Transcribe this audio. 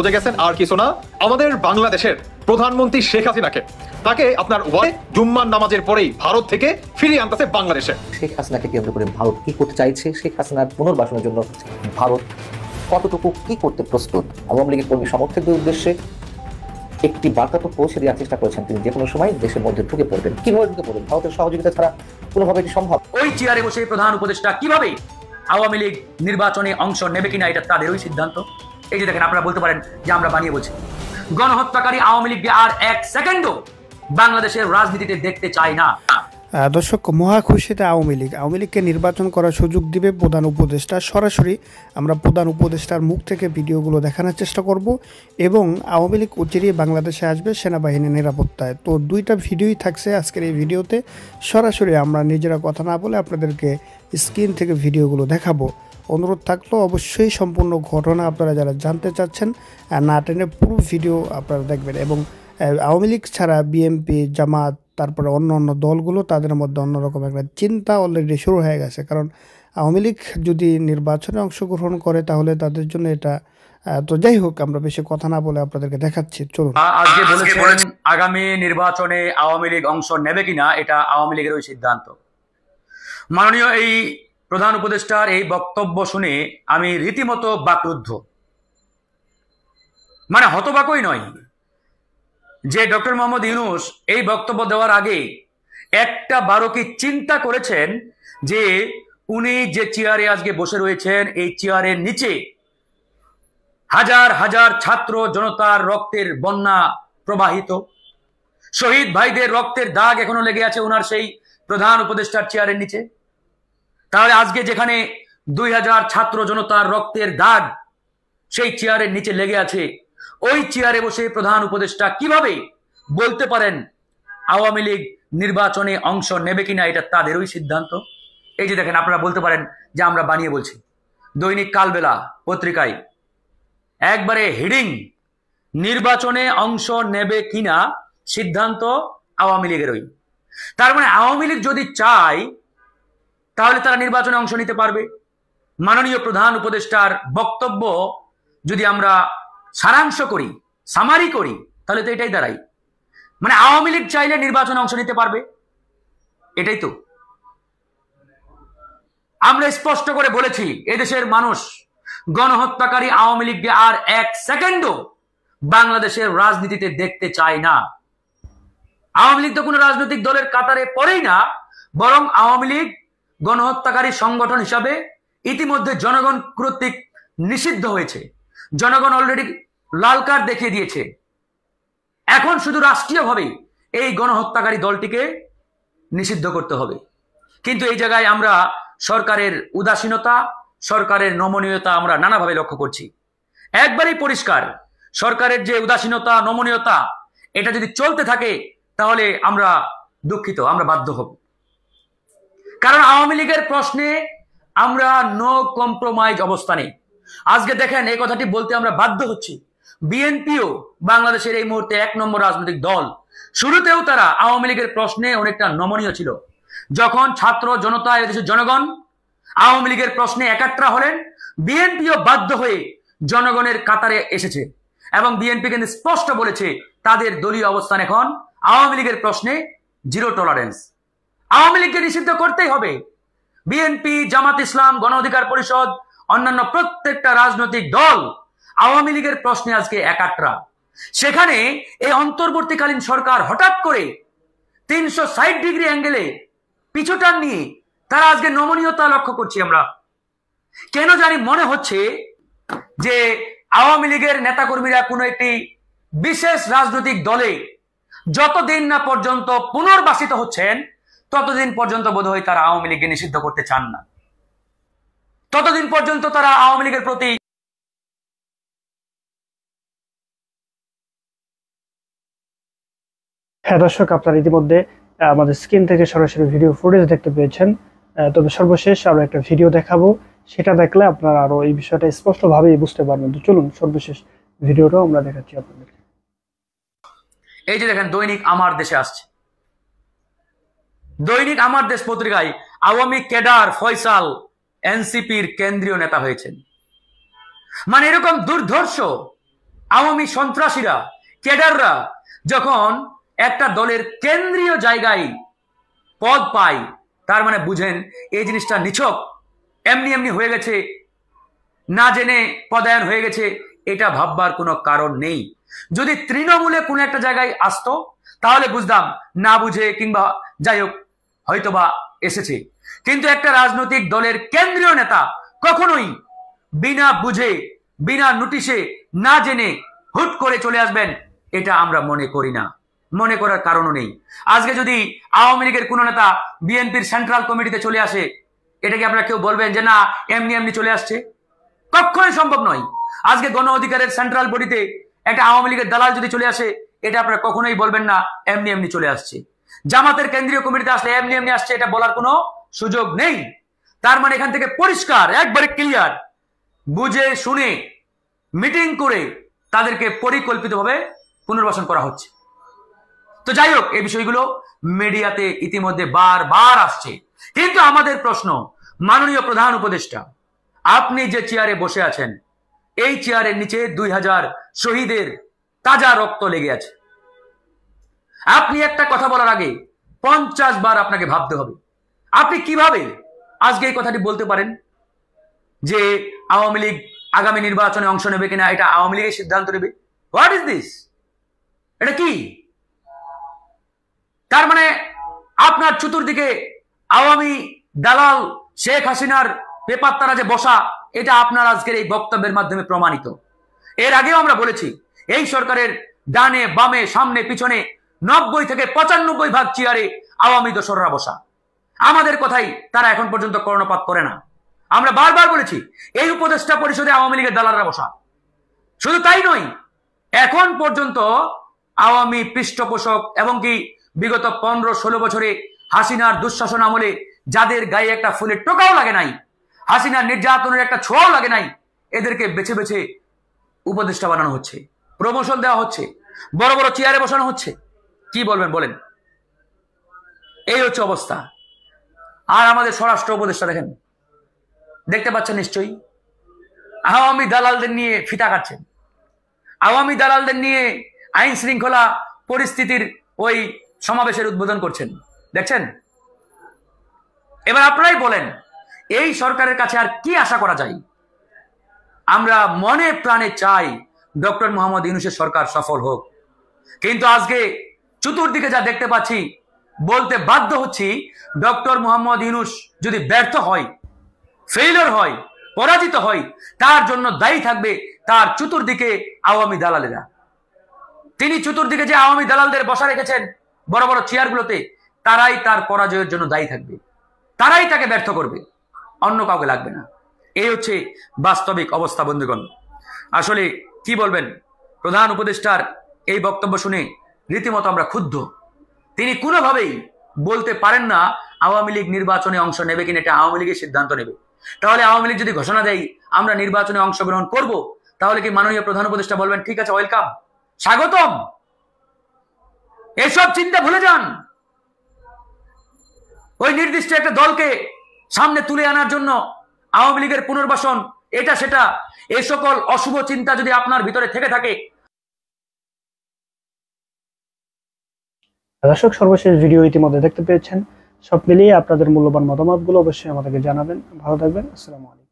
বুঝে গেছেন আর কিছু না। আমাদের বাংলাদেশের প্রধানমন্ত্রী শেখ হাসিনাকে তাকে আপনার জুম্মার নামাজের পরেই ভারত থেকে ফিরিয়ে আনতেছে বাংলাদেশে। শেখ হাসিনাকে কেন্দ্র করে ভারত কি করতে চাইছে, শেখ হাসিনার পুনর্বাসনের জন্য ভারত কতটুকু কি করতে প্রস্তুত, আওয়ামী লীগের কর্মী সমর্থকদের উদ্দেশ্যে একটি বার্তা তো পৌঁছে দেওয়ার চেষ্টা করেছেন তিনি, যে কোনো সময় দেশের মধ্যে ঢুকে পড়বেন। কিভাবে ঢুকে পড়বেন? ভারতের সহযোগিতা ছাড়া কোনোভাবে এটি সম্ভব? ওই চেয়ারে বসে প্রধান উপদেষ্টা কিভাবে আওয়ামী লীগ নির্বাচনে অংশ নেবে কিনা এটা তাদেরই সিদ্ধান্ত। এই যে দেখেন, আপনারা বলতে পারেন যে আমরা বানিয়ে বলছি। গণহত্যাকারী আওয়ামী লীগকে আর এক সেকেন্ডও বাংলাদেশের রাজনীতিতে দেখতে চাই না। দর্শক, মহা খুশিতে আওয়ামী লীগকে নির্বাচন করার সুযোগ দিবে প্রধান উপদেষ্টা। সরাসরি আমরা প্রধান উপদেষ্টার মুখ থেকে ভিডিওগুলো দেখানোর চেষ্টা করব এবং আওয়ামী লীগ অচিরেই বাংলাদেশে আসবে সেনাবাহিনীর নিরাপত্তায়। তো দুইটা ভিডিওই থাকছে আজকের এই ভিডিওতে। সরাসরি আমরা নিজেরা কথা না বলে আপনাদেরকে স্ক্রিন থেকে ভিডিওগুলো দেখাবো। অনুরোধ থাকলো অবশ্যই সম্পূর্ণ ঘটনা আপনারা যারা জানতে চাচ্ছেন না টেনে পুরো ভিডিও আপনারা দেখবেন। এবং আওয়ামী লীগ ছাড়া বিএনপি, জামাত, তারপরে অন্য অন্য দলগুলো, তাদের মধ্যে অন্যরকম একটা চিন্তা অলরেডি শুরু হয়ে গেছে। কারণ আওয়ামী লীগ যদি নির্বাচনে অংশগ্রহণ করে তাহলে তাদের জন্য এটা তো যাই হোক, আমরা বেশি কথা না বলে আপনাদেরকে দেখাচ্ছি, চলুন। আজকে বলেছেন আগামী নির্বাচনে আওয়ামী লীগ অংশ নেবে কিনা এটা আওয়ামী লীগের ওই সিদ্ধান্ত। মাননীয় এই প্রধান উপদেষ্টার এই বক্তব্য শুনে আমি রীতিমতো বাকরুদ্ধ, মানে হতবাকই নয় যে ডক্টর মোহাম্মদ ইউনূস এই বক্তব্য দেওয়ার আগে একটা বারো কি চিন্তা করেছেন যে উনি যে চেয়ারে আজকে বসে রয়েছেন এই চেয়ারের নিচে হাজার হাজার ছাত্র জনতার রক্তের বন্যা প্রবাহিত, শহীদ ভাইদের রক্তের দাগ এখনো লেগে আছে ওনার সেই প্রধান উপদেষ্টার চেয়ারের নিচে। তাহলে আজকে যেখানে 2000 ছাত্র জনতার রক্তের দাগ সেই চেয়ারের নিচে লেগে আছে, ওই চেয়ারে বসে প্রধান উপদেষ্টা কিভাবে বলতে পারেন আওয়ামী লীগ নির্বাচনে অংশ নেবে কিনা এটা তাদেরই সিদ্ধান্ত। এই যে দেখেন, আপনারা বলতে পারেন যে আমরা বানিয়ে বলছি। দৈনিক কালবেলা পত্রিকায় একবারে হেডিং, নির্বাচনে অংশ নেবে কিনা সিদ্ধান্ত আওয়ামী লীগেরই। তার মানে আওয়ামী লীগ যদি চায় তাহলে তারা নির্বাচনে অংশ নিতে পারবে। মাননীয় প্রধান উপদেষ্টার বক্তব্য যদি আমরা সারাংশ করি, সামারি করি, তাহলে তো এটাই দাঁড়ায়, মানে আওয়ামী লীগ চাইলে নির্বাচনে অংশ নিতে পারবে। এটাই তো আমরা স্পষ্ট করে বলেছি, এদেশের মানুষ গণহত্যাকারী আওয়ামী লীগকে আর এক সেকেন্ডও বাংলাদেশের রাজনীতিতে দেখতে চায় না। আওয়ামী লীগ তো কোনো রাজনৈতিক দলের কাতারে পড়েই না, বরং আওয়ামী লীগ গণহত্যাকারী সংগঠন হিসাবে ইতিমধ্যে জনগণ কর্তৃক নিষিদ্ধ হয়েছে। জনগণ অলরেডি লাল কার্ড দেখিয়ে দিয়েছে। এখন শুধু রাষ্ট্রীয়ভাবে এই গণহত্যাকারী দলটিকে নিষিদ্ধ করতে হবে। কিন্তু এই জায়গায় আমরা সরকারের উদাসীনতা, সরকারের নমনীয়তা আমরা নানাভাবে লক্ষ্য করছি। একবারেই পরিষ্কার, সরকারের যে উদাসীনতা, নমনীয়তা, এটা যদি চলতে থাকে তাহলে আমরা দুঃখিত, আমরা বাধ্য হব। কারণ আওয়ামী লীগের প্রশ্নে আমরা নো কম্প্রোমাইজ অবস্থানে। আজকে দেখেন, এই কথাটি বলতে আমরা বাধ্য হচ্ছি। বিএনপিও বাংলাদেশের এই মুহূর্তে 1 নম্বর রাজনৈতিক দল। শুরুতেও তারা আওয়ামী লীগের প্রশ্নে অনেকটা নমনীয় ছিল। যখন ছাত্র জনতা, এদেশের জনগণ আওয়ামী লীগের প্রশ্নে একাত্রা হলেন, বিএনপিও বাধ্য হয়ে জনগণের কাতারে এসেছে এবং বিএনপি কিন্তু স্পষ্ট বলেছে তাদের দলীয় অবস্থান এখন আওয়ামী লীগের প্রশ্নে জিরো টলারেন্স। আওয়ামী লীগকে নিষিদ্ধ করতেই হবে। বিএনপি, জামাত ইসলাম, গণ অধিকার পরিষদ, অন্যান্য প্রত্যেকটা রাজনৈতিক দল আওয়ামী লীগের প্রশ্নে আজকে একাত্রা। সেখানে এই অন্তর্বর্তীকালীন সরকার হঠাৎ করে 360 ডিগ্রি অ্যাঙ্গেলে পিছুটান নিয়ে তারা আজকে নমনীয়তা লক্ষ্য করছি আমরা। কেন জানি মনে হচ্ছে যে আওয়ামী লীগের নেতাকর্মীরা কোনো একটি বিশেষ রাজনৈতিক দলে যতদিন না পর্যন্ত পুনর্বাসিত হচ্ছেন ততদিন পর্যন্ত বোধহয় তারা আওয়ামী লীগকে নিষিদ্ধ করতে চান না। ততদিন পর্যন্ত তারা আওয়ামী লীগের প্রতি দর্শক, আপনারা ইতিমধ্যে আমাদের স্ক্রিন থেকে সরাসরি ভিডিও ফুটেজ দেখতে পেয়েছেন। তবে সর্বশেষ আমরা একটা ভিডিও দেখাবো, সেটা দেখলে আপনারা আরো এই বিষয়টা স্পষ্টভাবেই বুঝতে পারবেন। তো চলুন সর্বশেষ ভিডিওটাও আমরা দেখাচ্ছি আপনাদের। এই যে দেখেন, দৈনিক আমার দেশে আসছে। দৈনিক আমার দেশ পত্রিকায় আওয়ামী ক্যাডার ফয়সাল এনসিপির কেন্দ্রীয় নেতা হয়েছেন। মানে এরকম দুর্ধর্ষ আওয়ামী সন্ত্রাসীরা, ক্যাডাররা যখন একটা দলের কেন্দ্রীয় জায়গায় পদ পায়, তার মানে বুঝেন এই জিনিসটা নিছক এমনি এমনি হয়ে গেছে, না জেনে পদায়ন হয়ে গেছে, এটা ভাববার কোনো কারণ নেই। যদি তৃণমূলে কোনো একটা জায়গায় আসতো তাহলে বুঝতাম, না বুঝে কিংবা যাই হোক হয়তোবা এসেছে। কিন্তু একটা রাজনৈতিক দলের কেন্দ্রীয় নেতা কখনোই বিনা বুঝে, বিনা নোটিশে, না জেনে হুট করে চলে আসবেন, এটা আমরা মনে করি না, মনে করার কারণও নেই। আজকে যদি আওয়ামী লীগের কোন নেতা বিএনপির সেন্ট্রাল কমিটিতে চলে আসে, এটা কি আপনারা কেউ বলবেন যে না এমনি এমনি চলে আসছে? কখনোই সম্ভব নয়। আজকে গণ অধিকারের সেন্ট্রাল বডিতে একটা আওয়ামী লীগের দালাল যদি চলে আসে, এটা আপনারা কখনোই বলবেন না এমনি এমনি চলে আসছে। জামাতের কেন্দ্রীয় কমিটিতে আসলে এমনি এমনি আসছে, এটা বলার কোনো সুযোগ নেই। তার মানে এখান থেকে পরিষ্কার, একবারে ক্লিয়ার, বুঝে শুনে মিটিং করে তাদেরকে পরিকল্পিতভাবে পুনর্বাসন করা হচ্ছে। তো যাই হোক, এই বিষয়গুলো মিডিয়াতে ইতিমধ্যে বারবার আসছে। কিন্তু আমাদের প্রশ্ন, মাননীয় প্রধান উপদেষ্টা, আপনি যে চেয়ারে বসে আছেন, এই চেয়ারের নিচে 2000 শহীদের তাজা রক্ত লেগে আছে। আপনি একটা কথা বলার আগে 50 বার আপনাকে ভাবতে হবে। আপনি কিভাবে আজকে এই কথাটি বলতে পারেন যে আওয়ামী লীগ আগামী নির্বাচনে অংশ নেবে কিনা এটা আওয়ামী লীগের সিদ্ধান্ত নেবে? What is this? এটা কি? তার মানে আপনার চতুর্দিকে আওয়ামী দালাল শেখ হাসিনার পেপার তারা যে বসা, এটা আপনার আজকের এই বক্তব্যের মাধ্যমে প্রমাণিত। এর আগেও আমরা বলেছি, এই সরকারের ডানে বামে সামনে পিছনে 90 থেকে 95% চেয়ারে আওয়ামী দোসররা বসা। আমাদের কথাই তারা এখন পর্যন্ত কর্ণপাত করে না। আমরা বারবার বলেছি, এই উপদেষ্টা পরিষদে আওয়ামী লীগের দালালরা বসা। শুধু তাই নয়, এখন পর্যন্ত আওয়ামী পৃষ্ঠপোষক এবং কি বিগত 15-16 বছরে হাসিনার দুঃশাসন আমলে যাদের গায়ে একটা ফুলের টোকাও লাগে নাই, হাসিনার নির্যাতনের একটা ছোঁয়াও লাগে নাই, এদেরকে বেছে বেছে উপদেষ্টা বানানো হচ্ছে, প্রমোশন দেওয়া হচ্ছে, বড় বড় চেয়ারে বসানো হচ্ছে। কি বলবেন বলেন? এই হচ্ছে অবস্থা। আর আমাদের স্বরাষ্ট্র উপদেষ্টা দেখেন, দেখতে পাচ্ছেন নিশ্চয়ই, আওয়ামী দালালদের নিয়ে ফিতা কাটছেন, আওয়ামী দালালদের নিয়ে আইন শৃঙ্খলা পরিস্থিতির ওই সমাবেশের উদ্বোধন করছেন, দেখছেন? এবার আপনারাই বলেন, এই সরকারের কাছে আর কি আশা করা যায়? আমরা মনে প্রাণে চাই ডক্টর মোহাম্মদ ইউনূসের সরকার সফল হোক, কিন্তু আজকে চতুর্দিকে যা দেখতে পাচ্ছি, বলতে বাধ্য হচ্ছি, ডক্টর মোহাম্মদ ইউনূস যদি ব্যর্থ হয়, ফেইলিওর হয়, পরাজিত হয়, তার জন্য দায়ী থাকবে তার চতুর্দিকে আওয়ামী দালালেরা। তিনি চতুর্দিকে যে আওয়ামী দালালদের বসা রেখেছেন বড় বড় চেয়ারগুলোতে, তারাই তার পরাজয়ের জন্য দায়ী থাকবে, তারাই তাকে ব্যর্থ করবে, অন্য কাউকে লাগবে না। এই হচ্ছে বাস্তবিক অবস্থা। বন্ধুগণ, আসলে কি বলবেন, প্রধান উপদেষ্টার এই বক্তব্য শুনে রীতিমতো আমরা ক্ষুব্ধ। তিনি কোনোভাবেই বলতে পারেন না আওয়ামী লীগ নির্বাচনে অংশ নেবে কিনা, এটা আওয়ামী লীগের সিদ্ধান্ত নেবে। তাহলে আওয়ামী লীগ যদি ঘোষণা দেয় আমরা নির্বাচনে অংশগ্রহণ করব, তাহলে কি মাননীয় প্রধান উপদেষ্টা বলবেন ঠিক আছে, ওয়েলকাম, স্বাগতম? এসব চিন্তা ভুলে যান। ওই নির্দিষ্ট একটা দলকে সামনে তুলে আনার জন্য আওয়ামী লীগের পুনর্বাসন, এটা সেটা, এই সকল অশুভ চিন্তা যদি আপনার ভিতরে থেকে থাকে। দর্শক, সর্বশেষ ভিডিও ইতিমধ্যে দেখতে পেয়েছেন। সব মিলিয়ে আপনাদের মূল্যবান মতামতগুলো অবশ্যই আমাদেরকে জানাবেন। ভালো থাকবেন। আসসালামু আলাইকুম।